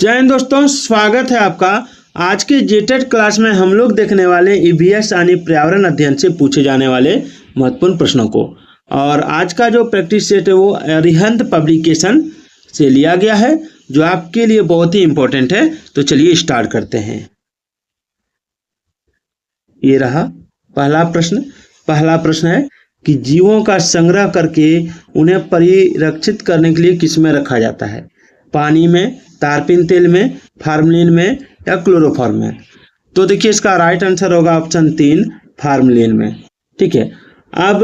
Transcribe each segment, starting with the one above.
जय हिंद दोस्तों, स्वागत है आपका। आज के जेटेड क्लास में हम लोग देखने वाले ईवीएस यानी पर्यावरण अध्ययन से पूछे जाने वाले महत्वपूर्ण प्रश्नों को। और आज का जो प्रैक्टिस सेट है वो अरिहंत पब्लिकेशन से लिया गया है, जो आपके लिए बहुत ही इम्पोर्टेंट है। तो चलिए स्टार्ट करते हैं। ये रहा पहला प्रश्न। पहला प्रश्न है कि जीवों का संग्रह करके उन्हें परिरक्षित करने के लिए किस में रखा जाता है? पानी में, तारपीन तेल में, फार्मलिन में या क्लोरोफॉर्म में? तो देखिए इसका राइट आंसर होगा ऑप्शन 3 फार्मलिन में। ठीक है। अब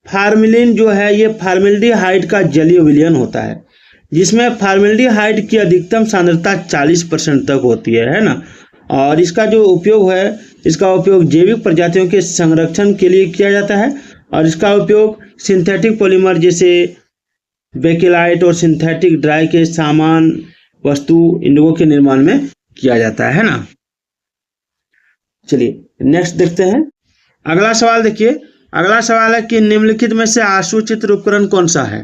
फार्मलिन जो है ये फार्मेल्डिहाइड का जलीय विलयन होता है, जिसमें फार्मेल्डिहाइड की अधिकतम सांद्रता 40% तक होती है ना। और इसका जो उपयोग है, इसका उपयोग जैविक प्रजातियों के संरक्षण के लिए किया जाता है। और इसका उपयोग सिंथेटिक पॉलीमर जैसे बेकेलाइट और सिंथेटिक ड्राई के सामान वस्तु इंडिगो के निर्माण में किया जाता है ना। चलिए नेक्स्ट देखते हैं। अगला सवाल देखिए। अगला सवाल है कि निम्नलिखित में से आसूचित्र उपकरण कौन सा है?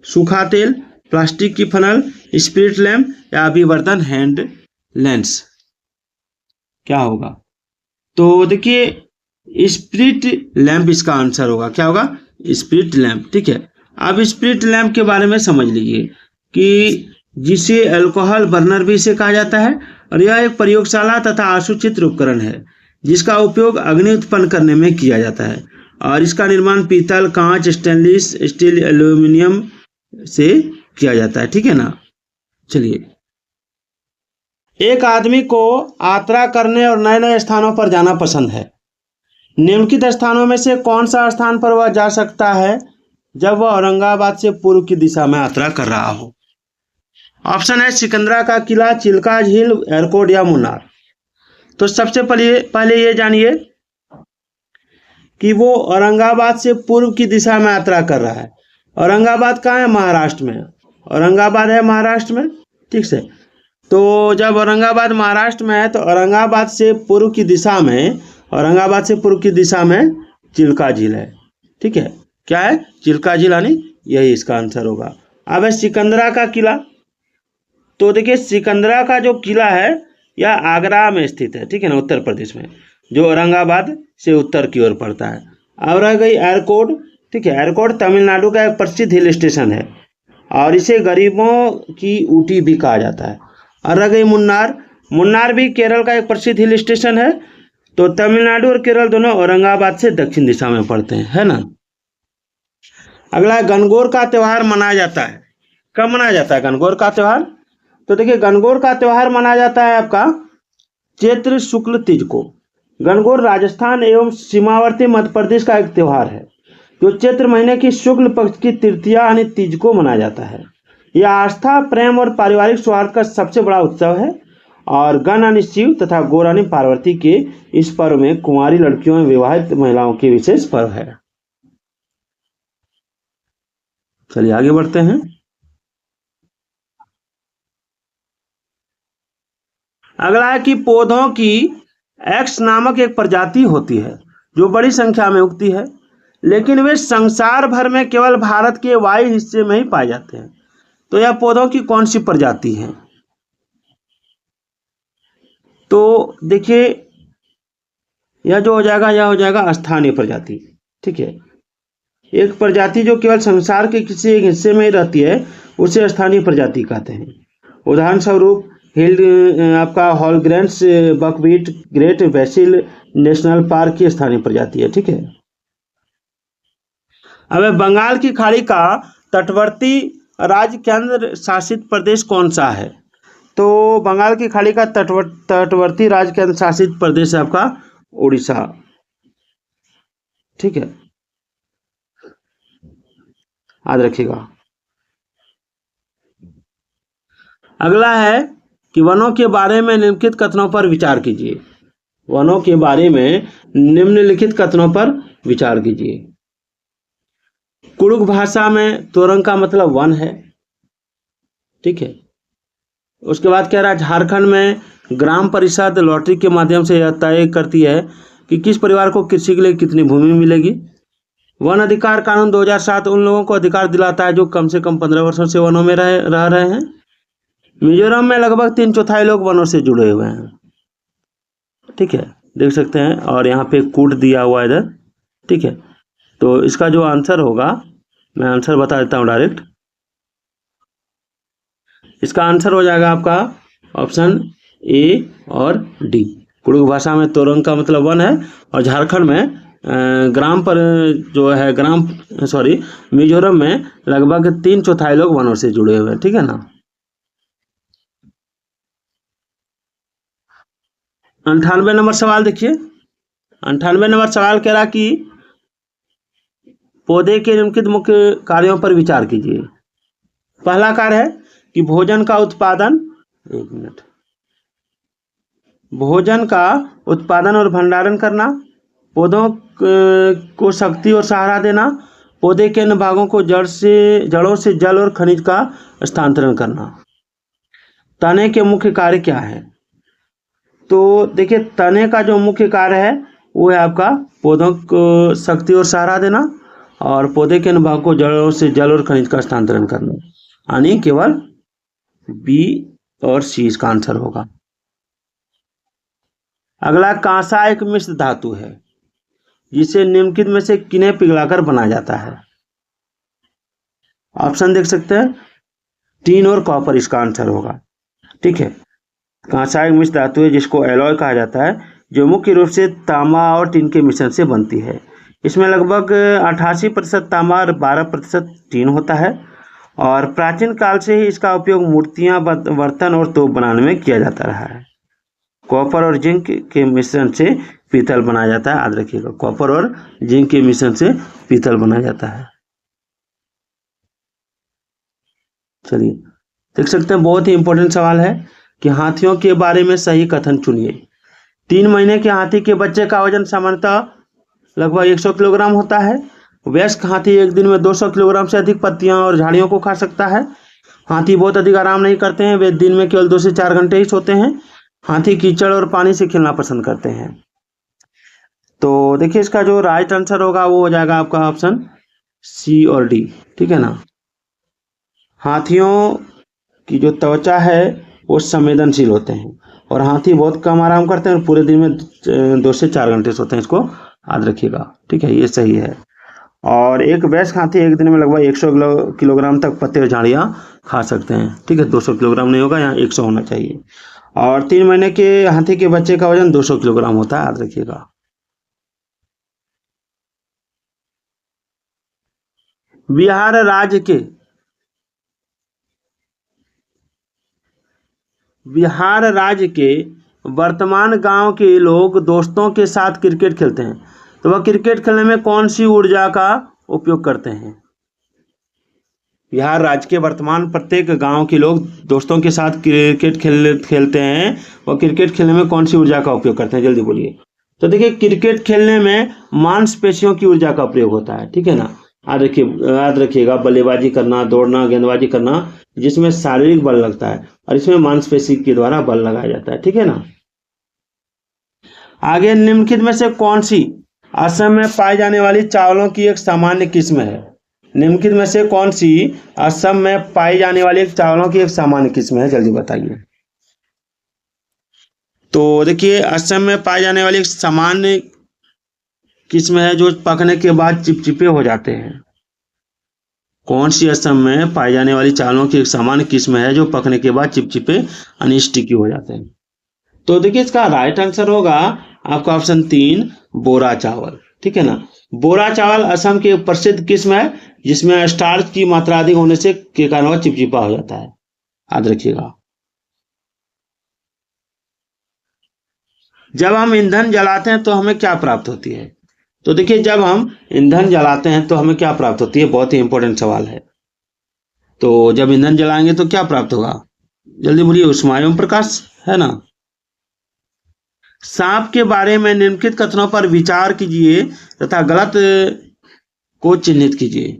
सूखा तेल, प्लास्टिक की फनल, स्पिरिट लैम्प या अभिवर्धन हैंड लेंस? क्या होगा? तो देखिए स्पिरिट लैम्प इसका आंसर होगा। क्या होगा? Spirit lamp. ठीक है। अब स्पिरिट लैम्प के बारे में समझ लीजिए कि जिसे अल्कोहल बर्नर भी इसे कहा जाता है, और यह एक प्रयोगशाला तथा आसूचित्र उपकरण है जिसका उपयोग अग्नि उत्पन्न करने में किया जाता है। और इसका निर्माण पीतल, कांच, स्टेनलेस स्टील, एल्यूमिनियम से किया जाता है। ठीक है ना। चलिए, एक आदमी को यात्रा करने और नए नए स्थानों पर जाना पसंद है। निम्नलिखित स्थानों में से कौन सा स्थान पर वह जा सकता है जब वह औरंगाबाद से पूर्व की दिशा में यात्रा कर रहा हो? ऑप्शन है सिकंदरा का किला, चिल्का झील, एयरपोर्ट या मुन्नार। तो सबसे पहले ये जानिए कि वो औरंगाबाद से पूर्व की दिशा में यात्रा कर रहा है। औरंगाबाद कहाँ है? महाराष्ट्र में। औरंगाबाद है महाराष्ट्र में। ठीक से। तो जब औरंगाबाद महाराष्ट्र में है तो औरंगाबाद से पूर्व की दिशा में चिल्का झील है। ठीक है। क्या है? चिल्का झील, यानी यही इसका आंसर होगा। अब है सिकंदरा का किला। तो देखिए सिकंदरा का जो किला है यह आगरा में स्थित है। ठीक है ना, उत्तर प्रदेश में, जो औरंगाबाद से उत्तर की ओर पड़ता है। अब रह गई एयरकोड। ठीक है। एयरकोड तमिलनाडु का एक प्रसिद्ध हिल स्टेशन है और इसे गरीबों की ऊटी भी कहा जाता है। और रह गई मुन्नार। मुन्नार भी केरल का एक प्रसिद्ध हिल स्टेशन है। तो तमिलनाडु और केरल दोनों औरंगाबाद से दक्षिण दिशा में पड़ते हैं, है ना। अगला गणगौर का त्यौहार मनाया जाता है। कब मनाया जाता है गणगौर का त्यौहार? तो देखिए गणगौर का त्यौहार मनाया जाता है आपका चैत्र शुक्ल तीज को। गणगौर राजस्थान एवं सीमावर्ती मध्य प्रदेश का एक त्यौहार है जो चैत्र महीने की शुक्ल पक्ष की तृतीया यानी तीज को मनाया जाता है। यह आस्था, प्रेम और पारिवारिक सौहार्द का सबसे बड़ा उत्सव है। और गण यानी शिव तथा गौर यानी पार्वती के इस पर्व में कुंवारी लड़कियों एवं विवाहित महिलाओं के विशेष पर्व है। चलिए आगे बढ़ते हैं। अगला है कि पौधों की एक्स नामक एक प्रजाति होती है जो बड़ी संख्या में उगती है, लेकिन वे संसार भर में केवल भारत के वायु हिस्से में ही पाए जाते हैं। तो यह पौधों की कौन सी प्रजाति है? तो देखिए यह जो हो जाएगा, यह हो जाएगा स्थानीय प्रजाति। ठीक है। एक प्रजाति जो केवल संसार के किसी एक हिस्से में ही रहती है उसे स्थानीय प्रजाति कहते हैं। उदाहरण स्वरूप हिल आपका whole grains buckwheat Great Basin National Park की स्थानीय प्रजाति है। ठीक है। अब बंगाल की खाड़ी का तटवर्ती राज्य केंद्र शासित प्रदेश कौन सा है? तो बंगाल की खाड़ी का तटवर्ती राज्य केंद्र शासित प्रदेश है आपका उड़ीसा। ठीक है, याद रखिएगा। अगला है कि वनों के बारे में निम्नलिखित कथनों पर विचार कीजिए। वनों के बारे में निम्नलिखित कथनों पर विचार कीजिए। कुड़ुक भाषा में तोरंग का मतलब वन है। ठीक है। उसके बाद कह रहा है झारखंड में ग्राम परिषद लॉटरी के माध्यम से यह तय करती है कि किस परिवार को कृषि के लिए कितनी भूमि मिलेगी। वन अधिकार कानून 2007 उन लोगों को अधिकार दिलाता है जो कम से कम 15 वर्षों से वनों में रह रहे हैं। मिजोरम में लगभग 3/4 लोग वनों से जुड़े हुए हैं। ठीक है, देख सकते हैं, और यहाँ पे कूट दिया हुआ है इधर। ठीक है, तो इसका जो आंसर होगा, मैं आंसर बता देता हूँ डायरेक्ट। इसका आंसर हो जाएगा आपका ऑप्शन ए और डी। कुड़ुक भाषा में तोरंग का मतलब वन है, और झारखंड में ग्राम पर जो है मिजोरम में लगभग 3/4 लोग वनों से जुड़े हुए हैं। ठीक है ना। 98 नंबर सवाल देखिए। 98 नंबर सवाल कह रहा कि पौधे के निम्नलिखित मुख्य कार्यों पर विचार कीजिए। पहला कार्य है कि भोजन का उत्पादन, एक मिनट, भोजन का उत्पादन और भंडारण करना, पौधों को शक्ति और सहारा देना, पौधे के अन्य भागों को जड़ों से जल और खनिज का स्थानांतरण करना। तने के मुख्य कार्य क्या है? तो देखिए, तने का जो मुख्य कार्य है वो है आपका पौधों को शक्ति और सहारा देना, और पौधे के अन्य भागों को जड़ों से जल और खनिज का स्थानांतरण करना। यानी केवल बी और सी इसका आंसर होगा। अगला, कांसा एक मिश्र धातु है जिसे निम्नलिखित में से किन्हें पिघलाकर बनाया जाता है? ऑप्शन देख सकते हैं, टीन और कॉपर इसका आंसर होगा। ठीक है, कांसा एक मिश्र धातु है जिसको एलॉय कहा जाता है, जो मुख्य रूप से तांबा और टीन के मिश्रण से बनती है। इसमें लगभग 88% तांबा और 12% टीन होता है, और प्राचीन काल से ही इसका उपयोग मूर्तियां, बर्तन और तोप बनाने में किया जाता रहा है। कॉपर और जिंक के मिश्रण से पीतल बनाया जाता है, याद रखिएगा, कॉपर और जिंक के मिश्रण से पीतल बनाया जाता है। चलिए, देख सकते हैं, बहुत ही इंपॉर्टेंट सवाल है कि हाथियों के बारे में सही कथन चुनिए। 3 महीने के हाथी के बच्चे का वजन सामान्यतः लगभग 100 किलोग्राम होता है। वयस्क हाथी एक दिन में 200 किलोग्राम से अधिक पत्तियां और झाड़ियों को खा सकता है। हाथी बहुत अधिक आराम नहीं करते हैं, वे दिन में केवल 2 से 4 घंटे ही सोते हैं। हाथी कीचड़ और पानी से खेलना पसंद करते हैं। तो देखिए, इसका जो राइट आंसर होगा वो हो जाएगा आपका ऑप्शन सी और डी। ठीक है ना। हाथियों की जो त्वचा है वो संवेदनशील होते हैं, और हाथी बहुत कम आराम करते हैं और पूरे दिन में 2 से 4 घंटे सोते हैं, इसको याद रखिएगा। ठीक है, ये सही है। और एक वयस्क हाथी एक दिन में लगभग 100 किलोग्राम तक पत्ते और झाड़ियाँ खा सकते हैं। ठीक है, 200 किलोग्राम नहीं होगा, यहाँ 100 होना चाहिए। और 3 महीने के हाथी के बच्चे का वजन 200 किलोग्राम होता है, याद रखिएगा। बिहार राज्य के वर्तमान गांव के लोग दोस्तों के साथ क्रिकेट खेलते हैं, तो वह क्रिकेट खेलने में कौन सी ऊर्जा का उपयोग करते हैं? बिहार राज्य के वर्तमान प्रत्येक गांव के लोग दोस्तों के साथ क्रिकेट खेलते हैं, वह क्रिकेट खेलने में कौन सी ऊर्जा का उपयोग करते हैं? जल्दी बोलिए। तो देखिए, क्रिकेट खेलने में मांसपेशियों की ऊर्जा का प्रयोग होता है। ठीक है ना। याद रखिएगा, बल्लेबाजी करना, दौड़ना, गेंदबाजी करना, जिसमें शारीरिक बल लगता है, और इसमें मांसपेशी के द्वारा बल लगाया जाता है। ठीक है ना। आगे, निम्नलिखित में से कौन सी असम में पाई जाने वाली चावलों की एक सामान्य किस्म है? निम्नलिखित में से कौन सी असम में पाई जाने वाली एक चावलों की एक सामान्य किस्म है? जल्दी बताइए। तो देखिए, असम में पाई जाने वाली एक सामान्य किस्म है जो पकने के बाद चिपचिपे हो जाते हैं। कौन सी असम में पाई जाने वाली चावलों की एक सामान्य किस्म है जो पकने के बाद चिपचिपे अनस्टिकी हो जाते हैं? तो देखिए, इसका राइट आंसर होगा आपका ऑप्शन 3, बोरा चावल। ठीक है ना। बोरा चावल असम की एक प्रसिद्ध किस्म है जिसमें स्टार्च की मात्रा अधिक होने से के कारण वह चिपचिपा हो जाता है, याद रखिएगा। जब हम ईंधन जलाते हैं तो हमें क्या प्राप्त होती है? तो देखिए, जब हम ईंधन जलाते हैं तो हमें क्या प्राप्त होती है? बहुत ही इंपॉर्टेंट सवाल है। तो जब ईंधन जलाएंगे तो क्या प्राप्त होगा? जल्दी बोलिए। ऊष्मा एवं प्रकाश, है ना। सांप के बारे में निम्नलिखित कथनों पर विचार कीजिए तथा गलत को चिन्हित कीजिए।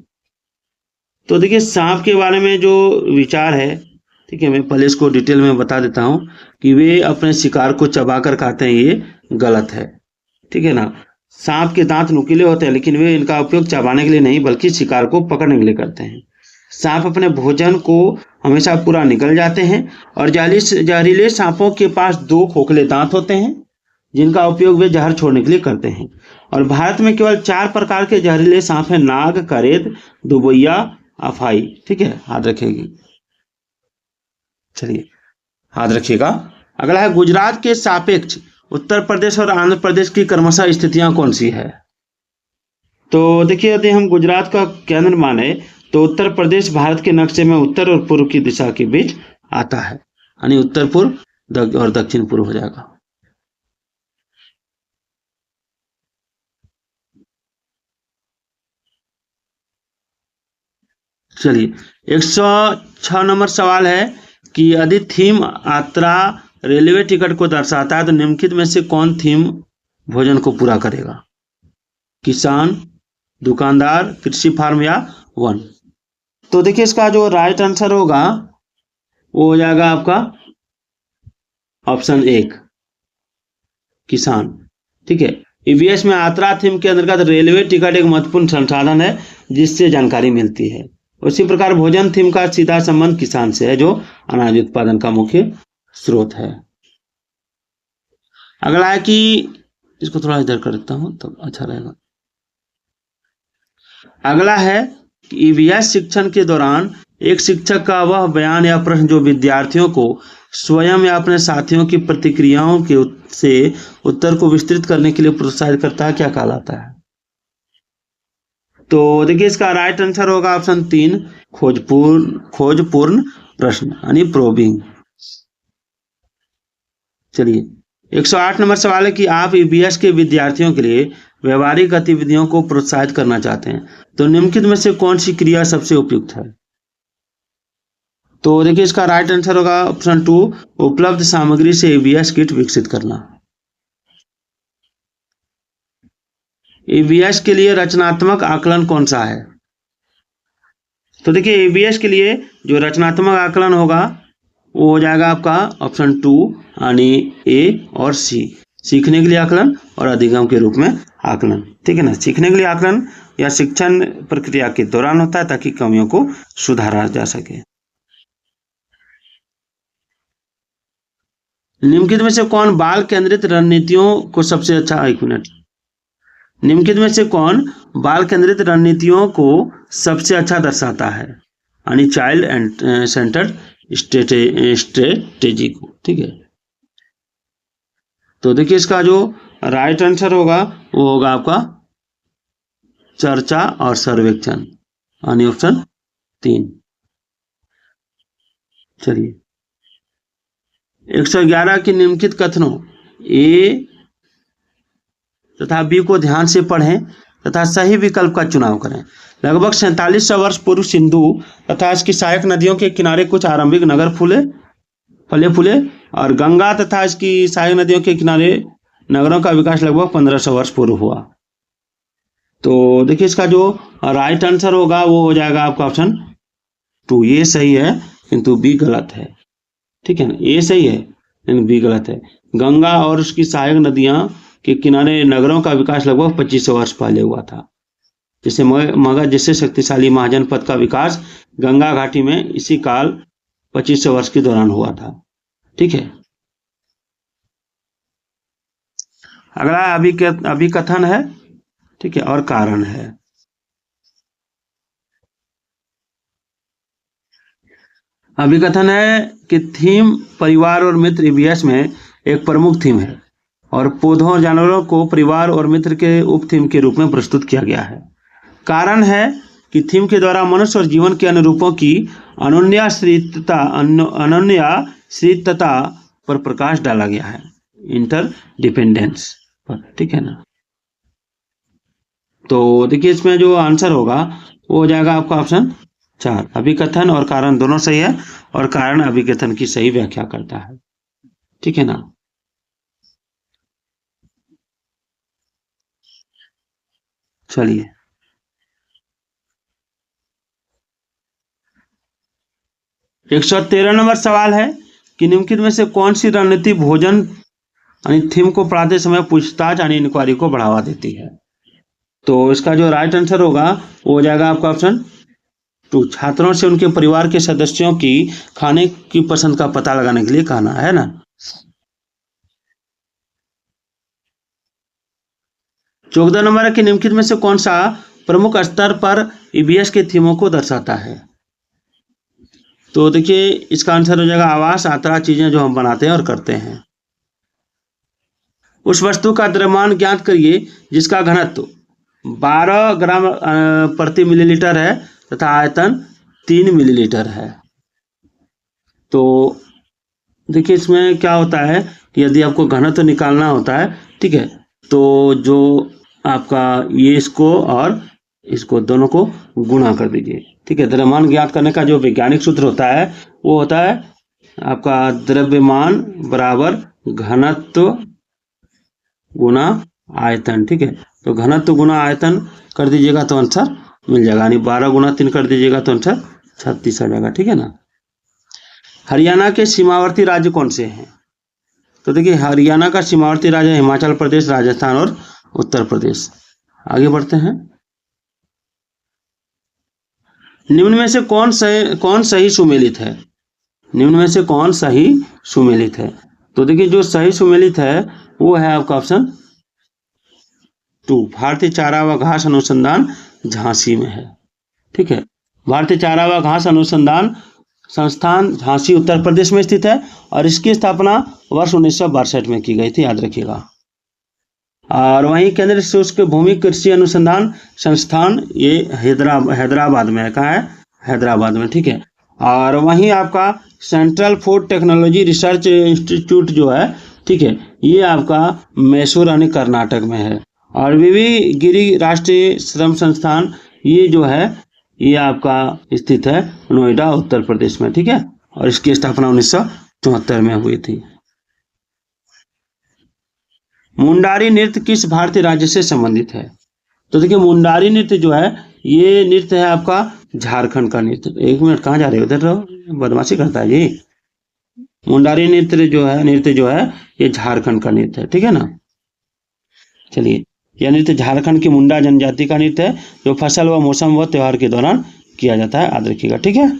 तो देखिए, सांप के बारे में जो विचार है, ठीक है, मैं पहले इसको डिटेल में बता देता हूं कि वे अपने शिकार को चबाकर खाते हैं, ये गलत है। ठीक है ना। सांप के दांत नुकीले होते हैं, लेकिन वे इनका उपयोग चबाने के लिए नहीं बल्कि शिकार को पकड़ने के लिए करते हैं। सांप अपने भोजन को हमेशा पूरा निगल जाते हैं और जहरीले सांपों के पास 2 खोखले दांत होते हैं जिनका उपयोग वे जहर छोड़ने के लिए करते हैं। और भारत में केवल 4 प्रकार के जहरीले सांप हैं, नाग, करेद, दुबैया, अफाई। ठीक है, याद रखेगी। चलिए याद रखिएगा। अगला है गुजरात के सापेक्ष उत्तर प्रदेश और आंध्र प्रदेश की क्रमशः स्थितियां कौन सी है। तो देखिए, यदि हम गुजरात का केंद्र माने तो उत्तर प्रदेश भारत के नक्शे में उत्तर और पूर्व की दिशा के बीच आता है, यानी उत्तर पूर्व और दक्षिण पूर्व हो जाएगा। चलिए 106 नंबर सवाल है कि यदि थीम यात्रा रेलवे टिकट को दर्शाता है तो निम्नलिखित में से कौन थीम भोजन को पूरा करेगा। किसान, दुकानदार, कृषि फार्म या वन। तो देखिए इसका जो राइट आंसर होगा वो हो जाएगा आपका ऑप्शन 1 किसान। ठीक है, ईवीएस में यात्रा थीम के अंतर्गत रेलवे टिकट एक महत्वपूर्ण संसाधन है जिससे जानकारी मिलती है। उसी प्रकार भोजन थीम का सीधा संबंध किसान से है जो अनाज उत्पादन का मुख्य स्रोत है। अगला है कि इसको थोड़ा इधर कर देता हूं तो अच्छा रहेगा। अगला है कि ईवीएस शिक्षण के दौरान एक शिक्षक का वह बयान या प्रश्न जो विद्यार्थियों को स्वयं या अपने साथियों की प्रतिक्रियाओं के से उत्तर को विस्तृत करने के लिए प्रोत्साहित करता है, क्या कहलाता है। तो देखिए इसका राइट आंसर होगा ऑप्शन 3 खोजपूर्ण प्रश्न यानी प्रोबिंग। चलिए 108 नंबर सवाल है कि आप ईवीएस के विद्यार्थियों के लिए व्यवहारिक गतिविधियों को प्रोत्साहित करना चाहते हैं तो निम्नलिखित में से कौन सी क्रिया सबसे उपयुक्त है। तो देखिए इसका राइट आंसर होगा ऑप्शन 2 उपलब्ध सामग्री से ईवीएस किट विकसित करना। ईवीएस के लिए रचनात्मक आकलन कौन सा है। तो देखिए ईवीएस के लिए जो रचनात्मक आकलन होगा वो हो जाएगा आपका ऑप्शन 2 यानी ए और सी, सीखने के लिए आकलन और अधिगम के रूप में आकलन। ठीक है ना, सीखने के लिए आकलन या शिक्षण प्रक्रिया के दौरान होता है ताकि कमियों को सुधारा जा सके। निम्नलिखित में से कौन बाल केंद्रित रणनीतियों को सबसे अच्छा, एक मिनट, निम्नलिखित में से कौन बाल केंद्रित रणनीतियों को सबसे अच्छा दर्शाता है यानी चाइल्ड सेंटर्ड स्ट्रेटेजी को। ठीक है, तो देखिए इसका जो राइट आंसर होगा वो होगा आपका चर्चा और सर्वेक्षण यानी ऑप्शन 3। चलिए 111 के निम्नलिखित कथनों ए तथा बी को ध्यान से पढ़ें तथा सही विकल्प का चुनाव करें। लगभग 4700 वर्ष पूर्व सिंधु तथा इसकी सहायक नदियों के किनारे कुछ आरंभिक नगर फले फूले और गंगा तथा इसकी सहायक नदियों के किनारे नगरों का विकास लगभग 1500 वर्ष पूर्व हुआ। तो देखिए इसका जो राइट आंसर होगा वो हो जाएगा आपका ऑप्शन 2, ये सही है किंतु बी गलत है। ठीक है ना, ये सही है लेकिन बी गलत है। गंगा और उसकी सहायक नदियां के किनारे नगरों का विकास लगभग 2500 वर्ष पहले हुआ था। जैसे मगध जैसे शक्तिशाली महाजनपद का विकास गंगा घाटी में इसी काल 2500 वर्ष के दौरान हुआ था। ठीक है, अगला अभिकथन है। ठीक है, और कारण है। अभिकथन है कि थीम परिवार और मित्र ईवीएस में एक प्रमुख थीम है और पौधों और जानवरों को परिवार और मित्र के उप थीम के रूप में प्रस्तुत किया गया है। कारण है कि थीम के द्वारा मनुष्य और जीवन के अनुरूपों की अनन्याश्रितता पर प्रकाश डाला गया है, इंटरडिपेंडेंस पर। ठीक है ना, तो देखिए इसमें जो आंसर होगा वो हो जाएगा आपका ऑप्शन 4। अभिकथन और कारण दोनों सही है और कारण अभिकथन की सही व्याख्या करता है। ठीक है ना, चलिए 113 नंबर सवाल है कि निम्नलिखित में से कौन सी रणनीति भोजन यानी थीम को पढ़ाते समय पूछताछ यानी इंक्वायरी को बढ़ावा देती है। तो इसका जो राइट आंसर होगा वो हो जाएगा आपका ऑप्शन 2 छात्रों से उनके परिवार के सदस्यों की खाने की पसंद का पता लगाने के लिए कहना है ना। 14 नंबर है कि निम्नलिखित में से कौन सा प्रमुख स्तर पर ईवीएस के थीमों को दर्शाता है। तो देखिए इसका आंसर हो जाएगा आवास, यात्रा, चीजें जो हम बनाते हैं और करते हैं। उस वस्तु का द्रव्यमान ज्ञात करिए जिसका घनत्व 12 ग्राम प्रति मिलीलीटर है तथा आयतन 3 मिलीलीटर है। तो देखिए इसमें क्या होता है कि यदि आपको घनत्व निकालना होता है, ठीक है, तो जो आपका ये इसको और इसको दोनों को गुणा कर दीजिए, ठीक है। द्रव्यमान ज्ञात करने का जो वैज्ञानिक सूत्र होता है वो होता है आपका द्रव्यमान बराबर घनत्व गुना आयतन, ठीक है। तो घनत्व गुना आयतन कर दीजिएगा तो आंसर मिल जाएगा, यानी 12 गुना 3 कर दीजिएगा तो आंसर 36 आ जाएगा, ठीक है ना। हरियाणा के सीमावर्ती राज्य कौन से हैं। तो देखिए हरियाणा का सीमावर्ती राज्य हिमाचल प्रदेश, राजस्थान और उत्तर प्रदेश। आगे बढ़ते हैं। निम्न में से कौन सही सुमेलित है। निम्न में से कौन सही सुमेलित है। तो देखिए जो सही सुमेलित है वो है आपका ऑप्शन 2, भारतीय चारा व घास अनुसंधान झांसी में है, ठीक है। भारतीय चारा व घास अनुसंधान संस्थान झांसी उत्तर प्रदेश में स्थित है और इसकी स्थापना वर्ष 1962 में की गई थी, याद रखिएगा। और वहीं केंद्रीय शुष्क भूमि कृषि अनुसंधान संस्थान ये हैदराबाद में है। कहाँ है, हैदराबाद में, ठीक है। और वहीं आपका central food technology research institute जो है, ठीक है, ये आपका मैसूर यानी कर्नाटक में है। और वीवी गिरी राष्ट्रीय श्रम संस्थान ये जो है ये आपका स्थित है नोएडा उत्तर प्रदेश में, ठीक है। और इसकी स्थापना 1974 में हुई थी। मुंडारी नृत्य किस भारतीय राज्य से संबंधित है। तो देखिए मुंडारी नृत्य जो है ये नृत्य है आपका झारखंड का नृत्य। 1 मिनट कहाँ जा रहे हो, उधर रहो, बदमाशी करता है जी। मुंडारी नृत्य जो है ये झारखंड का नृत्य है, ठीक है ना। चलिए यह नृत्य झारखंड की मुंडा जनजाति का नृत्य है जो फसल व मौसम व त्योहार के दौरान किया जाता है, याद रखिएगा, ठीक है।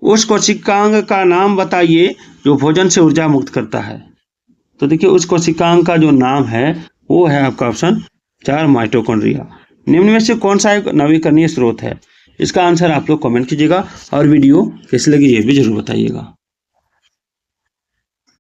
उस कोशिकांग का नाम बताइए जो भोजन से ऊर्जा मुक्त करता है। तो देखिए उस कोशिकांग का जो नाम है वो है आपका ऑप्शन 4 माइटोकॉन्ड्रिया। निम्न में से कौन सा एक नवीकरणीय स्रोत है। इसका आंसर आप लोग कमेंट कीजिएगा और वीडियो कैसी लगी ये भी जरूर बताइएगा।